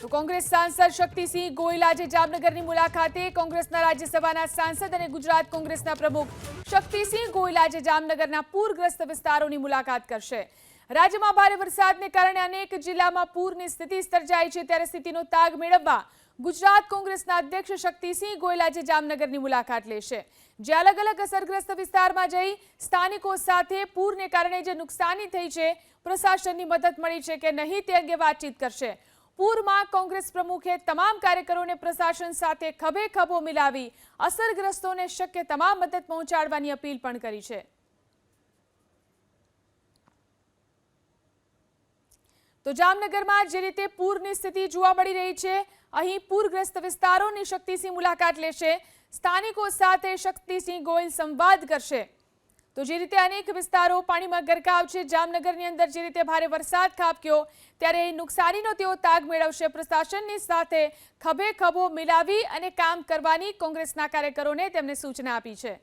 તો કોંગ્રેસ સાંસદ શક્તિસિંહ ગોહિલ આજે જામનગરની મુલાકાતે કોંગ્રેસના રાજ્યસભાના સાંસદ અને ગુજરાત કોંગ્રેસના પ્રમુખ શક્તિસિંહ ગોહિલ આજે જામનગરના પૂરગ્રસ્ત વિસ્તારોની મુલાકાત કરશે। રાજ્યમાં ભારે વરસાદને કારણે અનેક જિલ્લામાં પૂરની સ્થિતિ સર્જાઈ છે, ત્યારે સ્થિતિનો તાગ મેળવવા ગુજરાત કોંગ્રેસના અધ્યક્ષ શક્તિસિંહ ગોહિલ આજે જામનગરની મુલાકાત લેશે, જે અલગ અલગ અસરગ્રસ્ત વિસ્તારમાં જઈ સ્થાનિકો સાથે પૂરને કારણે જે નુકસાની થઈ છે, પ્રશાસનની મદદ મળી છે કે નહીં તે અંગે વાતચીત કરશે। પૂરમાં કોંગ્રેસ પ્રમુખે તમામ કાર્યકરોને પ્રશાસન સાથે ખભે ખભો મિલાવી અસરગ્રસ્તોને શક્ય તમામ મદદ પહોંચાડવાની અપીલ પણ કરી છે। તો જામનગરમાં જે રીતે પૂરની સ્થિતિ જોવા મળી રહી છે, અહીં પૂરગ્રસ્ત વિસ્તારોની શક્તિસિંહ મુલાકાત લેશે, સ્થાનિકો સાથે શક્તિસિંહ ગોહિલ સંવાદ કરશે। તો જે રીતે અનેક વિસ્તારો પાણીમાં ગરકાવ છે, જામનગરની અંદર જે રીતે ભારે વરસાદ ખાબક્યો, ત્યારે નુકસાનીનો તેઓ તાગ મેળવશે। પ્રશાસનની સાથે ખભે ખભો મિલાવી અને કામ કરવાની કોંગ્રેસના કાર્યકરોને તેમને સૂચના આપી છે।